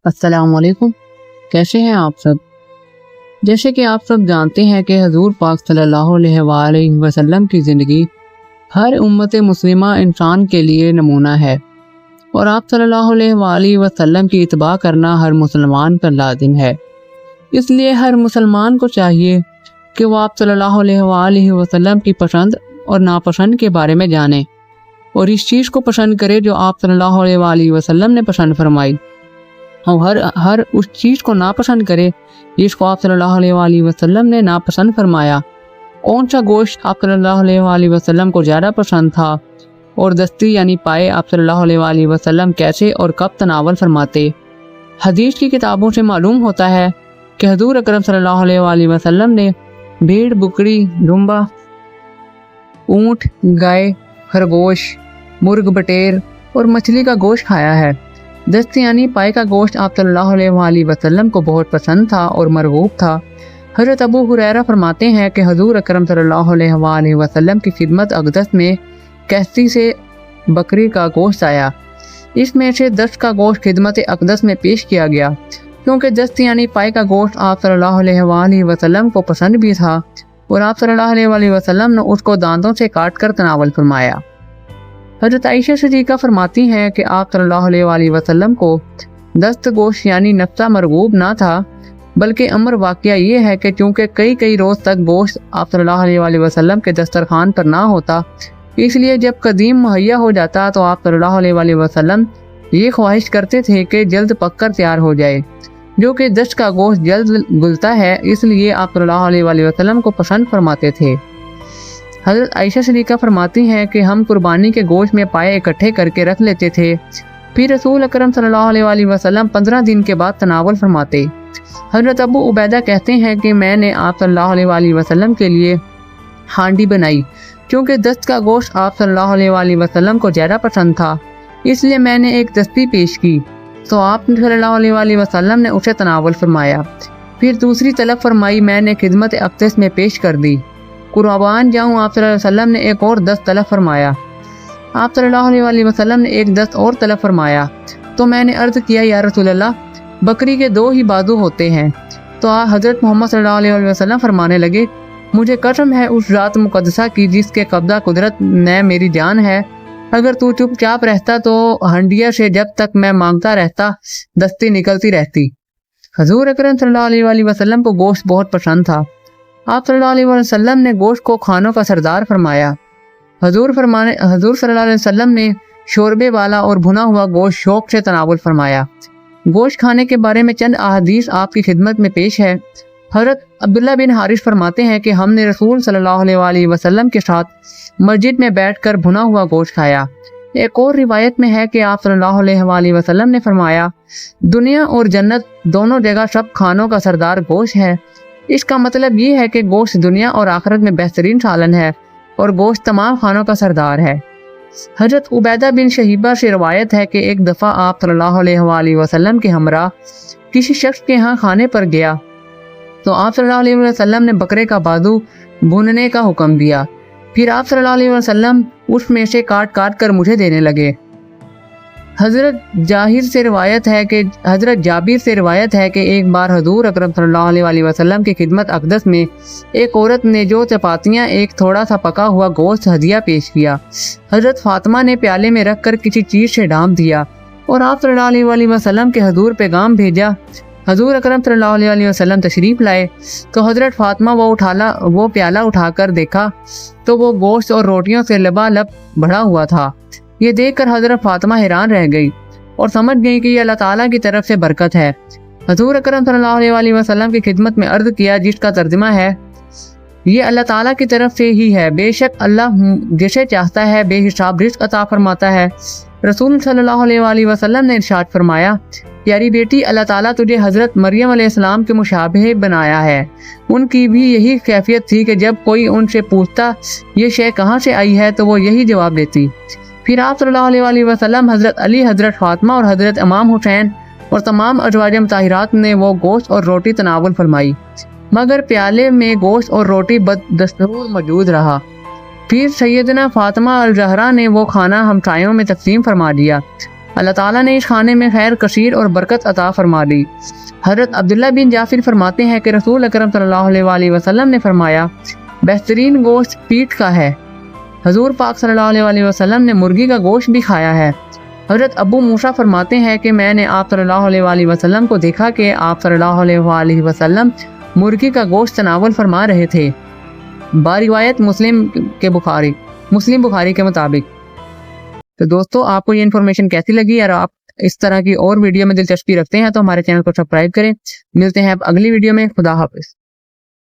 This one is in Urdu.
السلام علیکم، کیسے ہیں آپ سب؟ جیسے کہ آپ سب جانتے ہیں کہ حضور پاک صلی اللہ علیہ وآلہ وسلم کی زندگی ہر امت مسلمہ انسان کے لیے نمونہ ہے، اور آپ صلی اللہ علیہ وآلہ وسلم کی اتباع کرنا ہر مسلمان پر لازم ہے۔ اس لیے ہر مسلمان کو چاہیے کہ وہ آپ صلی اللہ علیہ وآلہ وسلم کی پسند اور ناپسند کے بارے میں جانے، اور اس چیز کو پسند کرے جو آپ صلی اللہ علیہ وآلہ وسلم نے پسند فرمائی، اور ہر اس چیز کو ناپسند کرے جس کو آپ صلی اللہ علیہ وآلہ وسلم نے ناپسند فرمایا۔ کون سا گوشت آپ صلی اللہ علیہ وآلہ وسلم کو زیادہ پسند تھا، اور دستی یعنی پائے آپ صلی اللہ علیہ وآلہ وسلم کیسے اور کب تناول فرماتے؟ حدیث کی کتابوں سے معلوم ہوتا ہے کہ حضور اکرم صلی اللہ علیہ وآلہ وسلم نے بھیڑ، بکری، دمبا، اونٹ، گائے، خرگوش، مرغ، بٹیر اور مچھلی کا گوشت کھایا ہے۔ دست یعنی پائے کا گوشت آپ صلی اللہ علیہ وآلہ وسلم کو بہت پسند تھا اور مرغوب تھا۔ حضرت ابو ہریرہ فرماتے ہیں کہ حضور اکرم صلی اللہ علیہ وآلہ وسلم کی خدمت اقدس میں کشتی سے بکری کا گوشت آیا۔ اس میں سے دست کا گوشت خدمت اقدس میں پیش کیا گیا، کیونکہ دست یعنی پائے کا گوشت آپ صلی اللہ علیہ وآلہ وسلم کو پسند بھی تھا، اور آپ صلی اللہ علیہ وآلہ وسلم نے اس کو دانتوں سے کاٹ کر تناول فرمایا۔ حضرت عائشہ صدیقہ فرماتی ہیں کہ آپ صلی اللہ علیہ وآلہ وسلم کو دست گوشت یعنی نفسہ مرغوب نہ تھا، بلکہ امر واقعہ یہ ہے کہ چونکہ کئی روز تک گوشت آپ صلی اللہ علیہ وآلہ وسلم کے دسترخوان پر نہ ہوتا، اس لیے جب قدیم مہیا ہو جاتا تو آپ صلی اللہ علیہ وآلہ وسلم یہ خواہش کرتے تھے کہ جلد پک کر تیار ہو جائے، جو کہ دست کا گوشت جلد گلتا ہے، اس لیے آپ صلی اللہ علیہ وآلہ وسلم کو پسند فرماتے تھے۔ حضرت عائشہ صدیقہ فرماتی ہیں کہ ہم قربانی کے گوشت میں پائے اکٹھے کر کے رکھ لیتے تھے، پھر رسول اکرم صلی اللہ علیہ وآلہ وسلم 15 دن کے بعد تناول فرماتے۔ حضرت ابو عبیدہ کہتے ہیں کہ میں نے آپ صلی اللہ علیہ وآلہ وسلم کے لیے ہانڈی بنائی، کیونکہ دست کا گوشت آپ صلی اللہ علیہ وآلہ وسلم کو زیادہ پسند تھا، اس لیے میں نے ایک دستی پیش کی تو آپ صلی اللہ علیہ وآلہ وسلم نے اسے تناول فرمایا۔ پھر دوسری طلب فرمائی میں نے خدمت اقدس میں پیش کر دی۔ قربان جاؤں آپ صلی اللہ علیہ وسلم نے ایک اور دست طلب فرمایا۔ آپ صلی اللہ علیہ وآلہ وسلم نے ایک دست اور طلب فرمایا، تو میں نے عرض کیا یا رسول اللہ، بکری کے 2 ہی بازو ہوتے ہیں۔ تو حضرت محمد صلی اللہ علیہ وسلم فرمانے لگے، مجھے قسم ہے اس ذات مقدسہ کی جس کے قبضہ قدرت میں میری جان ہے، اگر تو چپ چاپ رہتا تو ہنڈیا سے جب تک میں مانگتا رہتا دستی نکلتی رہتی۔ حضور اکرم صلی اللہ علیہ وآلہ وسلم کو گوشت بہت پسند تھا۔ آپ صلی اللہ علیہ وسلم نے گوشت کو کھانوں کا سردار فرمایا۔ حضور صلی اللہ علیہ وسلم نے شوربے والا اور بھنا ہوا گوشت شوق سے تناول فرمایا۔ گوشت کھانے کے بارے میں چند احادیث آپ کی خدمت میں پیش ہے۔ حضرت عبداللہ بن حارث فرماتے ہیں کہ ہم نے رسول صلی اللہ علیہ وآلہ وسلم کے ساتھ مسجد میں بیٹھ کر بھنا ہوا گوشت کھایا۔ ایک اور روایت میں ہے کہ آپ صلی اللہ علیہ وآلہ وسلم نے فرمایا، دنیا اور جنت دونوں جگہ سب کھانوں کا سردار گوشت ہے۔ اس کا مطلب یہ ہے کہ گوشت دنیا اور آخرت میں بہترین سالن ہے، اور گوشت تمام کھانوں کا سردار ہے۔ حضرت عبیدہ بن شہیبہ سے روایت ہے کہ ایک دفعہ آپ صلی اللہ علیہ وآلہ وسلم کے ہمراہ کسی شخص کے ہاں کھانے پر گیا تو آپ صلی اللہ علیہ وسلم نے بکرے کا بازو بھوننے کا حکم دیا، پھر آپ صلی اللہ علیہ وسلم اس میں سے کاٹ کاٹ کر مجھے دینے لگے۔ حضرت جابر سے روایت ہے کہ ایک بار حضور اکرم صلی اللہ علیہ وآلہ وسلم کی خدمت اقدس میں ایک عورت نے جو چپاتیاں ایک تھوڑا سا پکا ہوا گوشت ہدیہ پیش کیا۔ حضرت فاطمہ نے پیالے میں رکھ کر کسی چیز سے ڈھانپ دیا، اور آپ صلی اللہ علیہ وآلہ وسلم کے حضور پیغام بھیجا۔ حضور اکرم صلی اللہ علیہ وسلم تشریف لائے تو حضرت فاطمہ وہ پیالہ اٹھا کر دیکھا تو وہ گوشت اور روٹیوں سے لبالب بھرا ہوا تھا۔ یہ دیکھ کر حضرت فاطمہ حیران رہ گئی اور سمجھ گئی کہ یہ اللہ تعالیٰ کی طرف سے برکت ہے۔ حضور اکرم صلی اللہ علیہ وآلہ وسلم کی خدمت میں عرض کیا، جس کا ترجمہ ہے، یہ اللہ تعالیٰ کی طرف سے ہی ہے، بے شک اللہ جسے چاہتا ہے بے حساب رزق عطا فرماتا ہے۔ رسول صلی اللہ علیہ وآلہ وسلم نے ارشاد فرمایا، پیاری بیٹی، اللہ تعالیٰ تجھے حضرت مریم علیہ السلام کے مشابہ بنایا ہے۔ ان کی بھی یہی کیفیت تھی کہ جب کوئی ان سے پوچھتا یہ شے کہاں سے آئی ہے تو وہ یہی جواب دیتی۔ پھر آپ صلی اللہ علیہ وآلہ وسلم، حضرت علی، حضرت فاطمہ اور حضرت امام حسین اور تمام ازواج مطہرات نے وہ گوشت اور روٹی تناول فرمائی، مگر پیالے میں گوشت اور روٹی بدستور موجود رہا۔ پھر سیدنا فاطمہ الزہرا نے وہ کھانا ہمسایوں میں تقسیم فرما دیا۔ اللہ تعالیٰ نے اس کھانے میں خیر کثیر اور برکت عطا فرما دی۔ حضرت عبداللہ بن جعفر فرماتے ہیں کہ رسول اکرم صلی اللہ علیہ وآلہ وسلم نے فرمایا بہترین گوشت پیٹ کا ہے۔ حضور پاک صلی اللہ علیہ وآلہ وسلم نے مرغی کا گوشت بھی کھایا ہے۔ حضرت ابو موسیٰ فرماتے ہیں کہ میں نے آپ صلی اللہ علیہ وآلہ وسلم کو دیکھا کہ آپ صلی اللہ علیہ وآلہ وسلم مرغی کا گوشت تناول فرما رہے تھے۔ باروایت مسلم بخاری کے مطابق۔ تو دوستو آپ کو یہ انفارمیشن کیسی لگی، اور آپ اس طرح کی اور ویڈیو میں دلچسپی رکھتے ہیں تو ہمارے چینل کو سبسکرائب کریں۔ ملتے ہیں اب اگلی ویڈیو میں۔ خدا حافظ۔